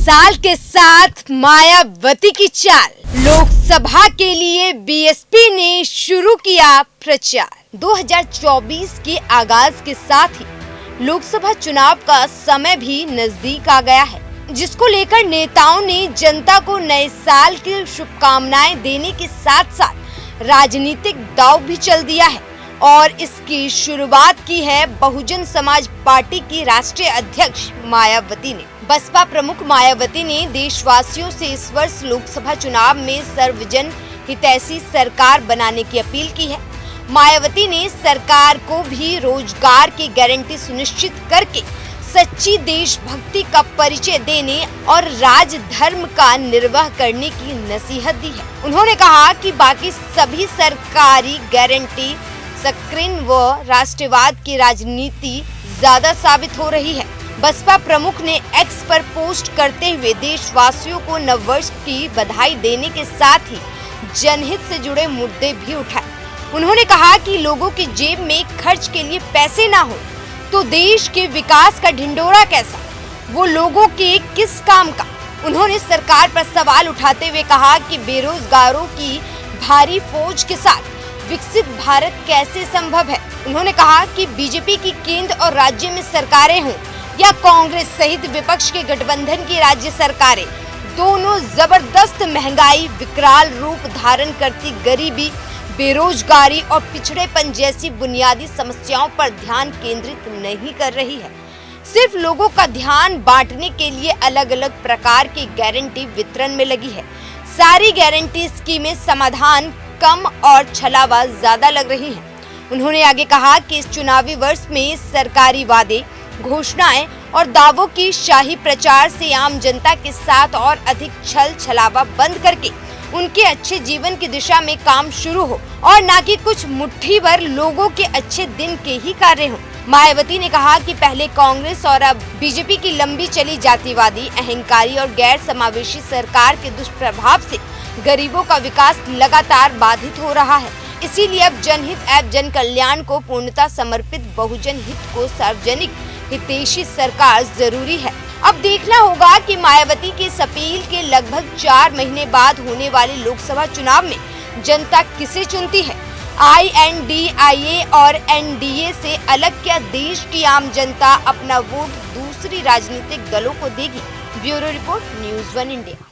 मिसाल के साथ मायावती की चाल, लोकसभा के लिए बीएसपी ने शुरू किया प्रचार। 2024 के आगाज के साथ ही लोकसभा चुनाव का समय भी नजदीक आ गया है, जिसको लेकर नेताओं ने जनता को नए साल की शुभकामनाएं देने के साथ साथ राजनीतिक दांव भी चल दिया है और इसकी शुरुआत की है बहुजन समाज पार्टी की राष्ट्रीय अध्यक्ष मायावती ने। बसपा प्रमुख मायावती ने देशवासियों से इस वर्ष लोकसभा चुनाव में सर्वजन हितैषी सरकार बनाने की अपील की है। मायावती ने सरकार को भी रोजगार की गारंटी सुनिश्चित करके सच्ची देशभक्ति का परिचय देने और राजधर्म का निर्वाह करने की नसीहत दी है। उन्होंने कहा कि बाकी सभी सरकारी गारंटी सक्रिय व राष्ट्रवाद की राजनीति ज्यादा साबित हो रही है। बसपा प्रमुख ने एक्स पर पोस्ट करते हुए देशवासियों को नववर्ष की बधाई देने के साथ ही जनहित से जुड़े मुद्दे भी उठाए। उन्होंने कहा कि लोगों की जेब में खर्च के लिए पैसे ना हो तो देश के विकास का ढिंडोरा कैसा, वो लोगों के किस काम का। उन्होंने सरकार पर सवाल उठाते हुए कहा कि बेरोजगारों की भारी फौज के साथ विकसित भारत कैसे संभव है। उन्होंने कहा कि बीजेपी की केंद्र और राज्य में सरकारें हों या कांग्रेस सहित विपक्ष के गठबंधन की राज्य सरकारें, दोनों जबरदस्त महंगाई, विकराल रूप धारण करती गरीबी, बेरोजगारी और पिछड़ेपन जैसी बुनियादी समस्याओं पर ध्यान केंद्रित नहीं कर रही है। सिर्फ लोगों का ध्यान बांटने के लिए अलग अलग प्रकार की गारंटी वितरण में लगी है। सारी गारंटी स्कीमें समाधान कम और छलावा ज्यादा लग रही हैं। उन्होंने आगे कहा कि इस चुनावी वर्ष में सरकारी वादे, घोषणाएं और दावों की शाही प्रचार से आम जनता के साथ और अधिक छल छलावा बंद करके उनके अच्छे जीवन की दिशा में काम शुरू हो और न कि कुछ मुट्ठी भर लोगों के अच्छे दिन के ही कार्य हो। मायावती ने कहा कि पहले कांग्रेस और अब बीजेपी की लंबी चली जातिवादी, अहंकारी और गैर समावेशी सरकार के दुष्प्रभाव से गरीबों का विकास लगातार बाधित हो रहा है। इसीलिए अब जनहित एवं जन कल्याण को पूर्णतः समर्पित बहुजन हित को सार्वजनिक हितैषी सरकार जरूरी है। अब देखना होगा कि मायावती की इस अपील के लगभग 4 महीने बाद होने वाले लोकसभा चुनाव में जनता किसे चुनती है। INDIA और NDA से अलग क्या देश की आम जनता अपना वोट दूसरी राजनीतिक दलों को देगी। Bureau report, news 1 India.